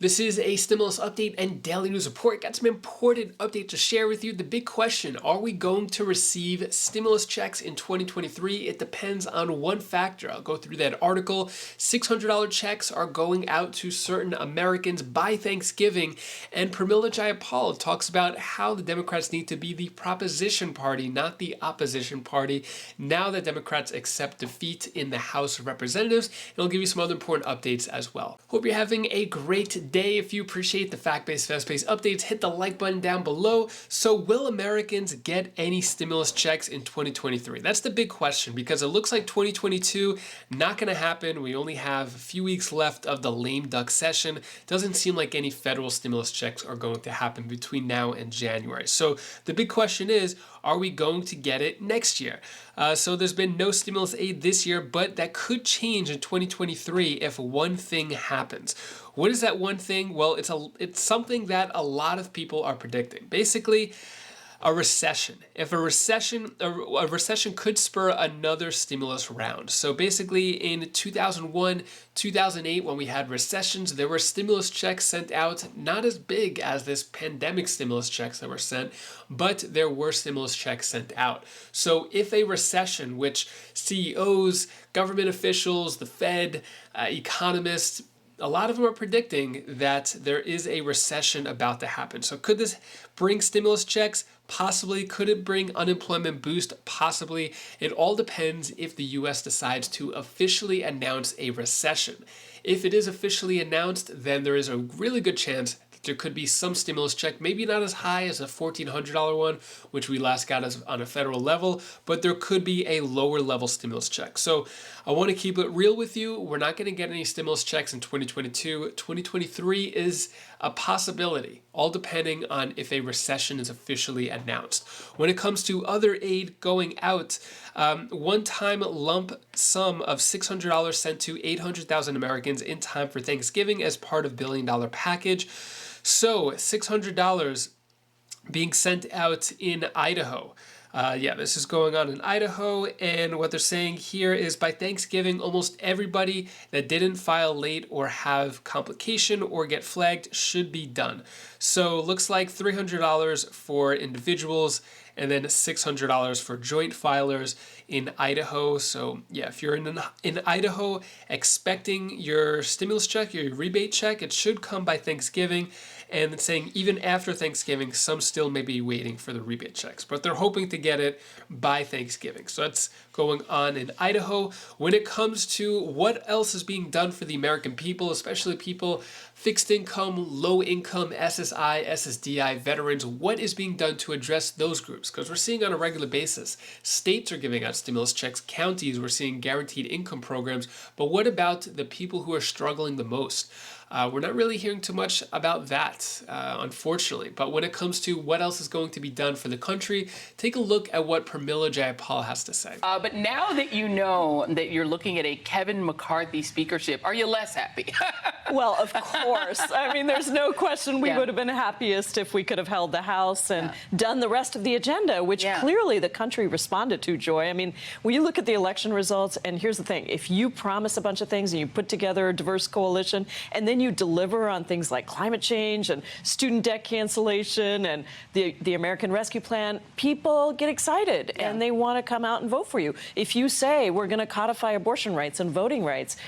This is a stimulus update and daily news report. Got some important update to share with you. The big question, are we going to receive stimulus checks in 2023? It depends on one factor. I'll go through that article. $600 checks are going out to certain Americans by Thanksgiving. And Pramila Jayapal talks about how the Democrats need to be the proposition party, not the opposition party, now that Democrats accept defeat in the House of Representatives. And I'll give you some other important updates as well. Hope you're having a great day. If you appreciate the fact-based, fast-paced updates, hit the like button down below. So will Americans get any stimulus checks in 2023? That's the big question, because it looks like 2022 not going to happen. We only have a few weeks left of the lame duck session. Doesn't seem like any federal stimulus checks are going to happen between now and January. So the big question is, are we going to get it next year? So there's been no stimulus aid this year, but that could change in 2023 if one thing happens. What is that one thing? Well, it's something that a lot of people are predicting. Basically, a recession. If a recession could spur another stimulus round. So basically in 2001, 2008, when we had recessions, there were stimulus checks sent out, not as big as this pandemic stimulus checks that were sent, but there were stimulus checks sent out. So if a recession, which CEOs, government officials, the Fed, economists, a lot of them are predicting that there is a recession about to happen. So could this bring stimulus checks? Possibly. Could it bring unemployment boost? Possibly. It all depends if the US decides to officially announce a recession. If it is officially announced, then there is a really good chance there could be some stimulus check, maybe not as high as a $1,400 one, which we last got as on a federal level, but there could be a lower level stimulus check. So I want to keep it real with you. We're not going to get any stimulus checks in 2022. 2023 is a possibility, all depending on if a recession is officially announced. When it comes to other aid going out, one-time lump sum of $600 sent to 800,000 Americans in time for Thanksgiving as part of billion-dollar package. So $600 being sent out in Idaho. This is going on in Idaho, and what they're saying here is by Thanksgiving, almost everybody that didn't file late or have complication or get flagged should be done. So looks like $300 for individuals and then $600 for joint filers in Idaho. So yeah, if you're in Idaho expecting your stimulus check, your rebate check, it should come by Thanksgiving. And it's saying even after Thanksgiving, some still may be waiting for the rebate checks, but they're hoping to get it by Thanksgiving. So that's going on in Idaho. When it comes to what else is being done for the American people, especially people fixed income, low income, SSI, SSDI, veterans, what is being done to address those groups? Because we're seeing on a regular basis, states are giving out stimulus checks, counties, we're seeing guaranteed income programs, but what about the people who are struggling the most? We're not really hearing too much about that, unfortunately. But when it comes to what else is going to be done for the country, take a look at what Pramila Jayapal has to say. But now that you know that you're looking at a Kevin McCarthy speakership, are you less happy? Well, of course. I mean, there's no question we would have been happiest if we could have held the House and done the rest of the agenda, which clearly the country responded to, Joy. I mean, when you look at the election results, and here's the thing, if you promise a bunch of things and you put together a diverse coalition, and then you deliver on things like climate change and student debt cancellation and the American Rescue Plan, people get excited and they want to come out and vote for you. If you say we're going to codify abortion rights and voting rights,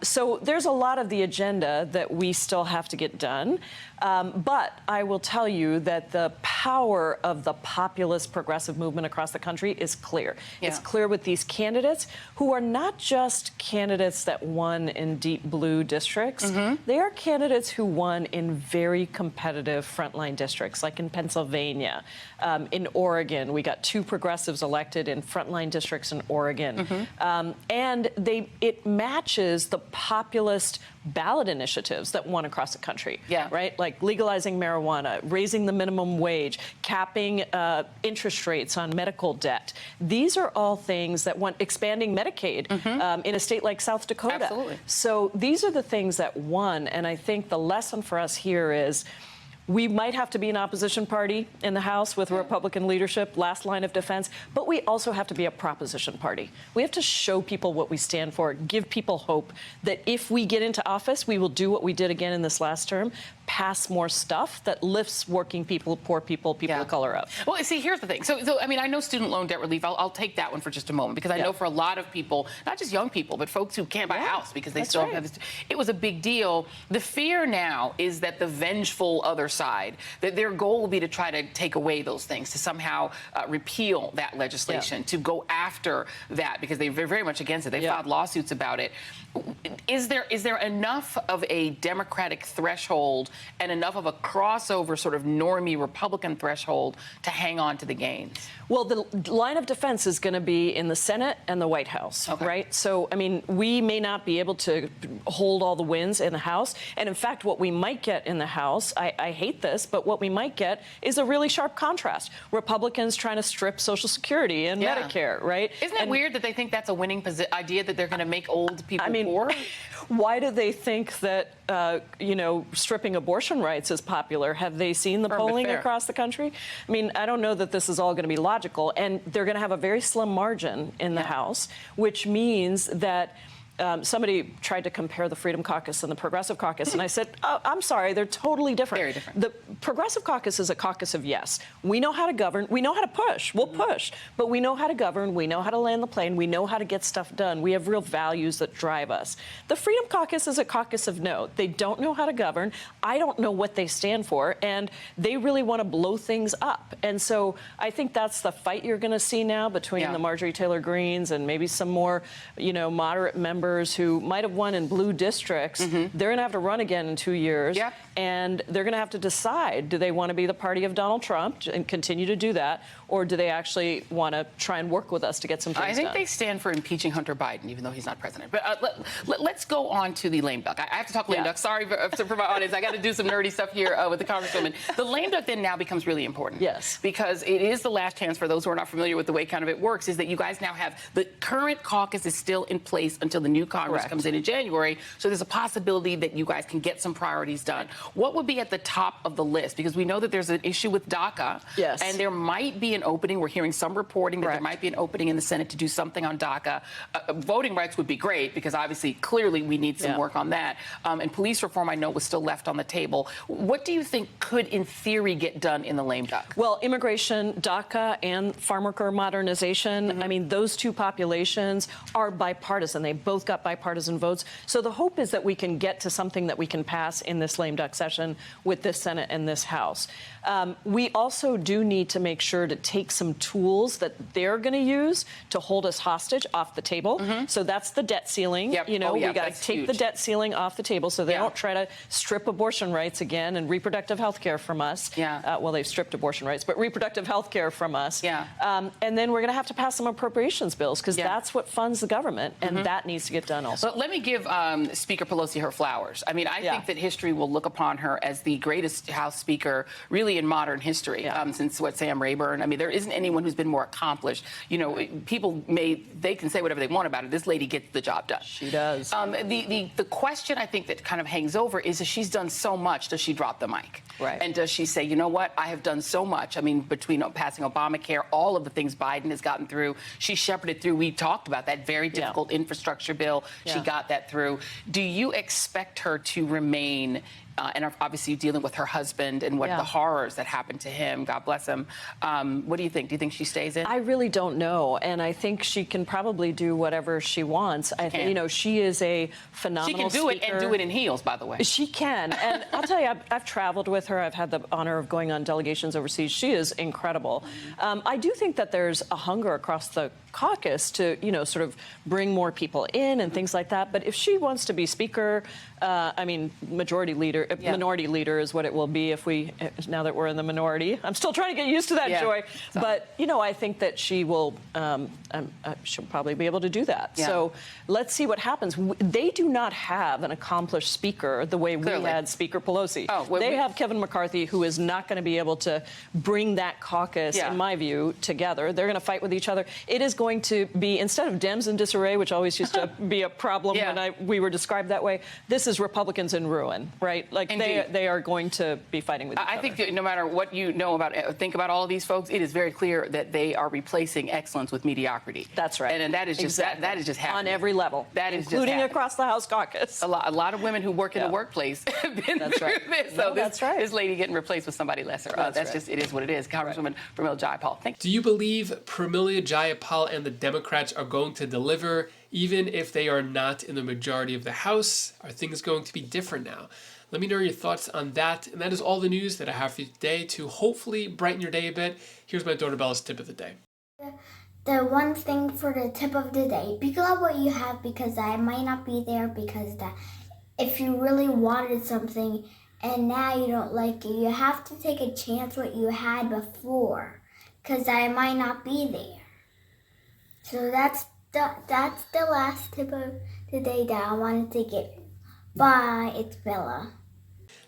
so there's a lot of the agenda that we still have to get done. But I will tell you that the power of the populist progressive movement across the country is clear. It's clear with these candidates who are not just candidates that won in deep blue districts. They are candidates who won in very competitive frontline districts, like in Pennsylvania. In Oregon, we got 2 progressives elected in frontline districts in Oregon. And it matches the populist ballot initiatives that won across the country, right? Like legalizing marijuana, raising the minimum wage, capping interest rates on medical debt. These are all things that won, expanding Medicaid in a state like South Dakota. Absolutely. So these are the things that won, and I think the lesson for us here is we might have to be an opposition party in the House with Republican leadership, last line of defense, but we also have to be a proposition party. We have to show people what we stand for, give people hope that if we get into office, we will do what we did again in this last term, pass more stuff that lifts working people, poor people, people of color up. Well, see, here's the thing. So I mean, I know student loan debt relief. I'll take that one for just a moment, because I know for a lot of people, not just young people, but folks who can't buy a house because they still have this. It was a big deal. The fear now is that the vengeful other side, that their goal will be to try to take away those things, to somehow repeal that legislation, to go after that, because they're very much against it. They filed lawsuits about it. Is there enough of a Democratic threshold and enough of a crossover sort of normie Republican threshold to hang on to the gains? Well, the line of defense is going to be in the Senate and the White House, right? So, I mean, we may not be able to hold all the wins in the House. And in fact, what we might get in the House, I hate this, but what we might get is a really sharp contrast. Republicans trying to strip Social Security and Medicare, right? Isn't it weird that they think that's a winning idea, that they're going to make old people poor? Why do they think that, stripping abortion rights is popular? Have they seen the polling across the country? I mean, I don't know that this is all going to be logical. And they're going to have a very slim margin in the House, which means that somebody tried to compare the Freedom Caucus and the Progressive Caucus, and I said, oh, I'm sorry, they're totally different. Very different. The Progressive Caucus is a caucus of yes. We know how to govern. We know how to push. We'll push. But we know how to govern. We know how to land the plane. We know how to get stuff done. We have real values that drive us. The Freedom Caucus is a caucus of no. They don't know how to govern. I don't know what they stand for, and they really want to blow things up. And so I think that's the fight you're going to see now between the Marjorie Taylor Greenes and maybe some more, moderate members who might have won in blue districts. They're going to have to run again in 2 years. And they're going to have to decide, do they want to be the party of Donald Trump and continue to do that, or do they actually want to try and work with us to get some things done? I think they stand for impeaching Hunter Biden, even though he's not president. But let's go on to the lame duck. I have to talk lame duck. Sorry for my audience. I got to do some nerdy stuff here with the Congresswoman. The lame duck then now becomes really important. Yes. Because it is the last chance, for those who are not familiar with the way kind of it works, is that you guys now have the current caucus is still in place until the new Congress comes in January. So there's a possibility that you guys can get some priorities done. What would be at the top of the list? Because we know that there's an issue with DACA. Yes. And there might be an opening. We're hearing some reporting that there might be an opening in the Senate to do something on DACA. Voting rights would be great, because obviously, clearly, we need some work on that. And police reform, I know, was still left on the table. What do you think could, in theory, get done in the lame duck? Well, immigration, DACA, and farm worker modernization, I mean, those two populations are bipartisan. They both got bipartisan votes. So the hope is that we can get to something that we can pass in this lame duck session with this Senate and this House. We also do need to make sure to take some tools that they're going to use to hold us hostage off the table. So that's the debt ceiling. We got to take the debt ceiling off the table so they don't try to strip abortion rights again and reproductive health care from us. Well, they've stripped abortion rights, but reproductive health care from us. And then we're going to have to pass some appropriations bills, because that's what funds the government, and that needs to get done also. But let me give Speaker Pelosi her flowers. I mean, I think that history will look upon her as the greatest House Speaker, really, in modern history, since Sam Rayburn. I mean, there isn't anyone who's been more accomplished. People they can say whatever they want about it. This lady gets the job done. She does. The question I think that kind of hangs over is, if she's done so much, does she drop the mic? And does she say, you know what, I have done so much? I mean, between passing Obamacare, all of the things Biden has gotten through, she shepherded through. We talked about that very difficult infrastructure bill. She got that through. Do you expect her to remain and obviously dealing with her husband and what the horrors that happened to him, God bless him. What do you think? Do you think she stays in? I really don't know, and I think she can probably do whatever she wants. I think, she is a phenomenal speaker. She can do speaker. it and do it in heels, by the way. She can, and I'll tell you, I've traveled with her. I've had the honor of going on delegations overseas. She is incredible. I do think that there's a hunger across the caucus to, sort of bring more people in and things like that. But if she wants to be speaker, minority leader is what it will be now that we're in the minority. I'm still trying to get used to that, Joy. But, I think that she will, she'll probably be able to do that. So let's see what happens. They do not have an accomplished speaker the way we had Speaker Pelosi. They have Kevin McCarthy, who is not going to be able to bring that caucus, in my view, together. They're going to fight with each other. It is going to be, instead of Dems in disarray, which always used to be a problem when we were described that way, this is Republicans in ruin, right? Like they are going to be fighting with each other. I think that no matter what you know about, think about all of these folks, it is very clear that they are replacing excellence with mediocrity. That's right. And that is just that is just happening. On every level. That is including just across the House caucus. A lot of women who work in the workplace have been through this. So this lady getting replaced with somebody lesser. That's just, it is what it is. Congresswoman Pramila Jayapal. Thank you. Do you believe Pramila Jayapal and the Democrats are going to deliver, even if they are not in the majority of the House? Are things going to be different now? Let me know your thoughts on that. And that is all the news that I have for you today to hopefully brighten your day a bit. Here's my daughter Bella's tip of the day. The one thing for the tip of the day, be glad what you have, because I might not be there, because if you really wanted something and now you don't like it, you have to take a chance what you had before, because I might not be there. So that's the last tip of the day that I wanted to give. Bye, it's Bella.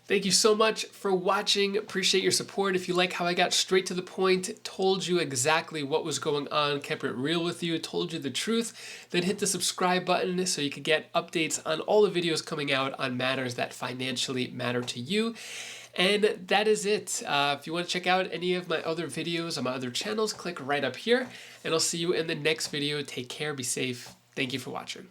Thank you so much for watching. Appreciate your support. If you like how I got straight to the point, told you exactly what was going on, kept it real with you, told you the truth, then hit the subscribe button so you could get updates on all the videos coming out on matters that financially matter to you. And that is it. If you want to check out any of my other videos on my other channels, click right up here, and I'll see you in the next video. Take care, be safe. Thank you for watching.